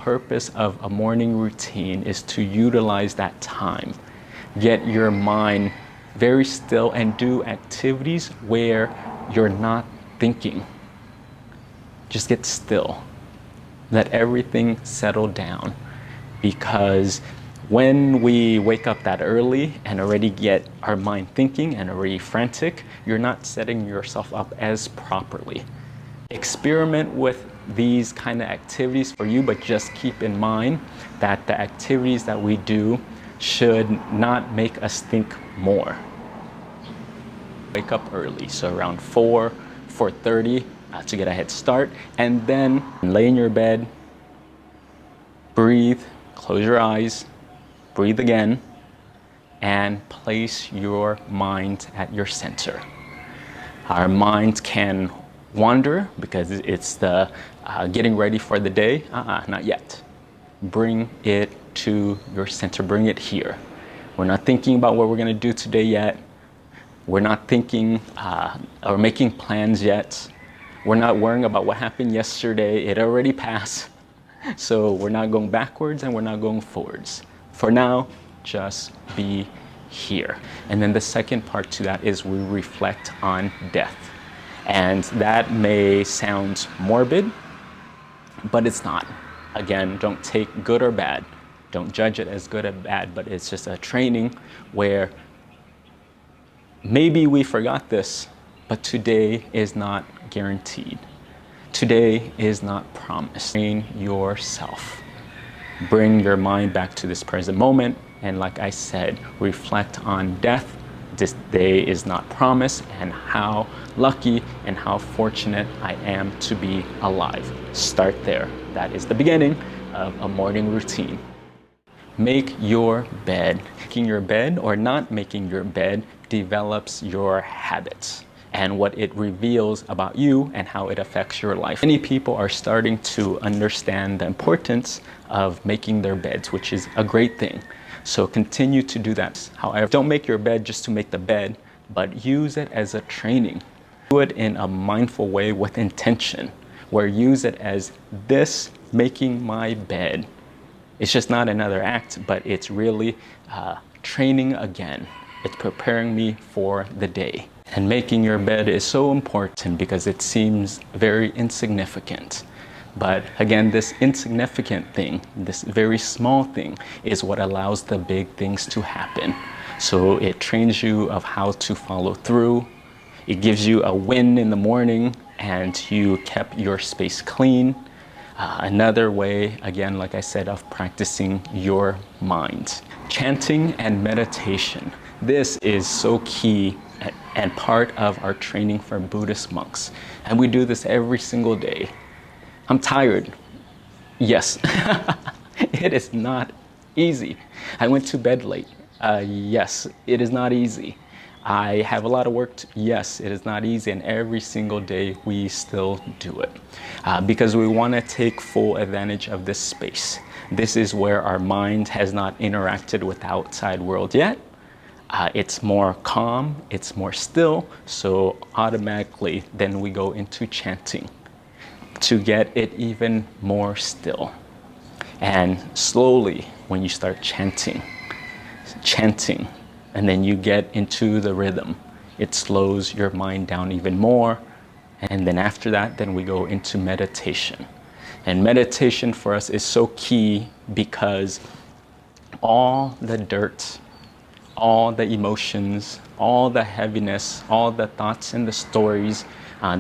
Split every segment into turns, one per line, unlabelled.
purpose of a morning routine is to utilize that time. Get your mind very still and do activities where you're not thinking. Just get still. Let everything settle down, because when we wake up that early and already get our mind thinking and already frantic, you're not setting yourself up as properly. Experiment with these kind of activities for you, but just keep in mind that the activities that we do should not make us think more. Wake up early, so around 4:30 to get a head start, and then lay in your bed, breathe, close your eyes, breathe again, and place your mind at your center. Our mind can wander because it's the getting ready for the day. Not yet. Bring it to your center, bring it here. We're not thinking about what we're gonna do today yet. We're not thinking or making plans yet. We're not worrying about what happened yesterday. It already passed. So we're not going backwards and we're not going forwards. For now, just be here. And then the second part to that is we reflect on death. And that may sound morbid, but it's not. Again, don't take good or bad. Don't judge it as good or bad, but it's just a training where maybe we forgot this, but today is not guaranteed. Today is not promised. Train yourself. Bring your mind back to this present moment. And like I said, reflect on death. This day is not promised, and how lucky and how fortunate I am to be alive. Start there. That is the beginning of a morning routine. Make your bed. Making your bed or not making your bed develops your habits and what it reveals about you and how it affects your life. Many people are starting to understand the importance of making their beds, which is a great thing. So continue to do that. However, don't make your bed just to make the bed, but use it as a training. Do it in a mindful way with intention, where use it as this making my bed. It's just not another act, but it's really training again. It's preparing me for the day. And making your bed is so important because it seems very insignificant. But again, this insignificant thing, this very small thing, is what allows the big things to happen. So it trains you of how to follow through. It gives you a win in the morning and you kept your space clean. Another way, again, like I said, of practicing your mind. Chanting and meditation. This is so key and part of our training for Buddhist monks. And we do this every single day. I'm tired. Yes, it is not easy. I went to bed late. Yes, it is not easy. I have a lot of work. Yes, it is not easy, and every single day we still do it because we want to take full advantage of this space. This is where our mind has not interacted with the outside world yet. It's more calm, it's more still, so automatically then we go into chanting to get it even more still. And slowly, when you start chanting, and then you get into the rhythm, it slows your mind down even more. And then after that, then we go into meditation. And meditation for us is so key because all the dirt, all the emotions, all the heaviness, all the thoughts and the stories,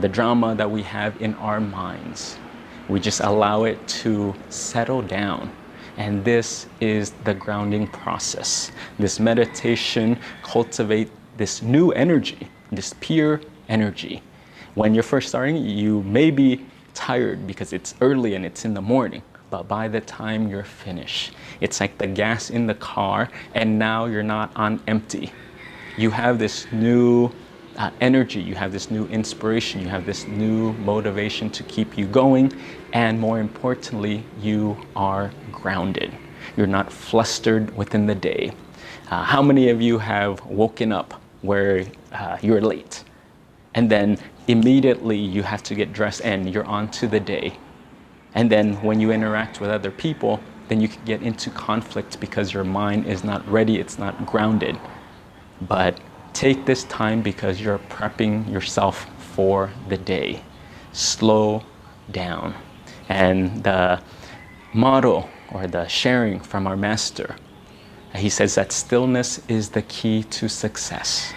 the drama that we have in our minds, we just allow it to settle down. And this is the grounding process. This meditation cultivates this new energy, this pure energy. When you're first starting, you may be tired because it's early and it's in the morning. But by the time you're finished, it's like the gas in the car, and now you're not on empty. You have this new energy, you have this new inspiration, you have this new motivation to keep you going, and more importantly, you are grounded. You're not flustered within the day. How many of you have woken up where you're late, and then immediately you have to get dressed and you're on to the day? And then when you interact with other people, then you can get into conflict because your mind is not ready, it's not grounded. But take this time because you're prepping yourself for the day. Slow down. And the motto or the sharing from our master, he says that stillness is the key to success.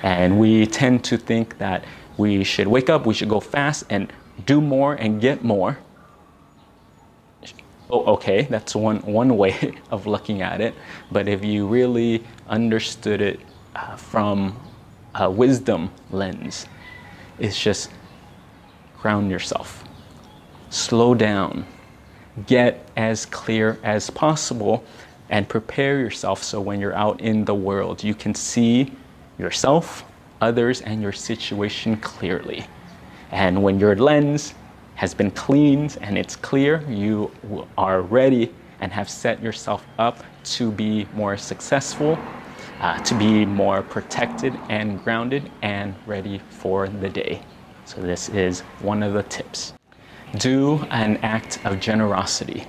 And we tend to think that we should wake up, we should go fast and do more and get more. Oh, okay, that's one way of looking at it. But if you really understood it from a wisdom lens, it's just ground yourself. Slow down. Get as clear as possible and prepare yourself so when you're out in the world, you can see yourself, others, and your situation clearly. And when your lens has been cleaned and it's clear, you are ready and have set yourself up to be more successful, to be more protected and grounded and ready for the day. So this is one of the tips. Do an act of generosity.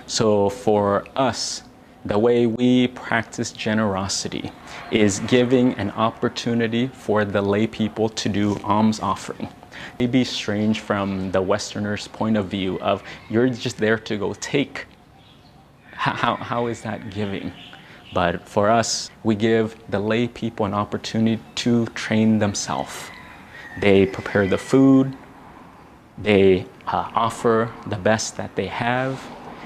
So for us, the way we practice generosity is giving an opportunity for the lay people to do alms offering. It may be strange from the Westerner's point of view of you're just there to go take. How is that giving? But for us, we give the lay people an opportunity to train themselves. They prepare the food, they offer the best that they have,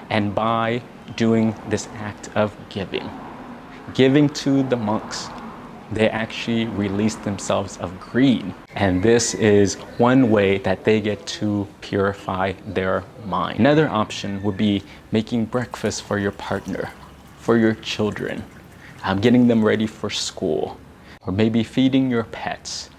and by doing this act of giving to the monks, they actually release themselves of greed. And this is one way that they get to purify their mind. Another option would be making breakfast for your partner, for your children, getting them ready for school, or maybe feeding your pets,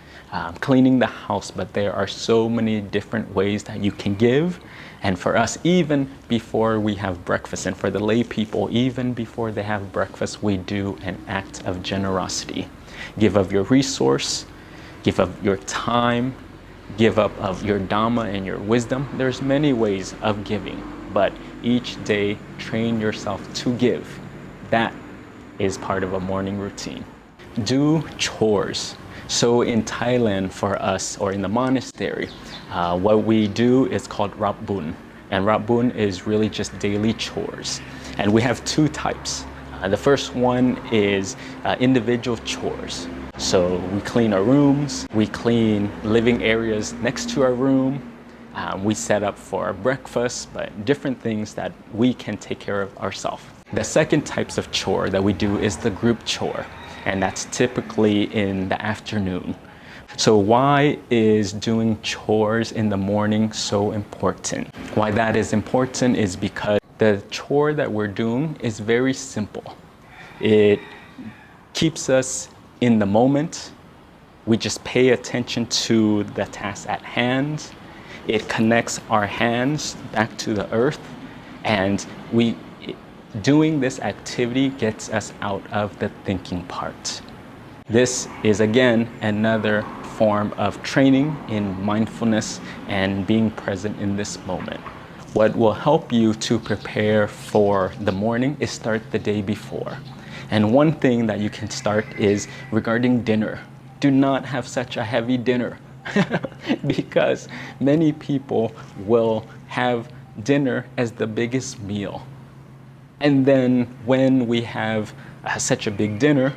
cleaning the house. But there are so many different ways that you can give. And for us, even before we have breakfast, and for the lay people, even before they have breakfast, we do an act of generosity. Give of your resource, give of your time, give up of your dhamma and your wisdom. There's many ways of giving, but each day train yourself to give. That is part of a morning routine. Do chores. So in Thailand, for us, or in the monastery, what we do is called Rapbun. And Rapbun is really just daily chores. And we have two types. The first one is individual chores. So we clean our rooms, we clean living areas next to our room, we set up for breakfast, but different things that we can take care of ourselves. The second types of chore that we do is the group chore, and that's typically in the afternoon. So why is doing chores in the morning so important? Why that is important is because the chore that we're doing is very simple. It keeps us in the moment. We just pay attention to the task at hand. It connects our hands back to the earth, and doing this activity gets us out of the thinking part. This is again another form of training in mindfulness and being present in this moment. What will help you to prepare for the morning is start the day before. And one thing that you can start is regarding dinner. Do not have such a heavy dinner because many people will have dinner as the biggest meal. And then when we have such a big dinner,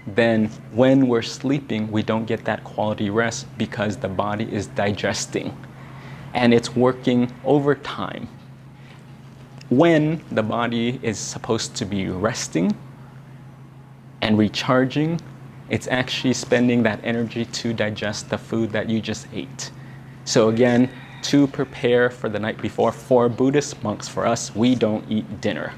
then when we're sleeping, we don't get that quality rest because the body is digesting and it's working overtime. When the body is supposed to be resting and recharging, it's actually spending that energy to digest the food that you just ate. So again, to prepare for the night before, for Buddhist monks, for us, we don't eat dinner.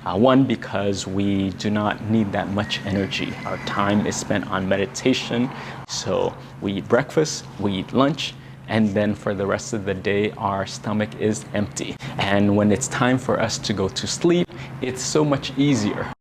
One, because we do not need that much energy. Our time is spent on meditation. So we eat breakfast, we eat lunch, and then for the rest of the day, our stomach is empty. And when it's time for us to go to sleep, it's so much easier.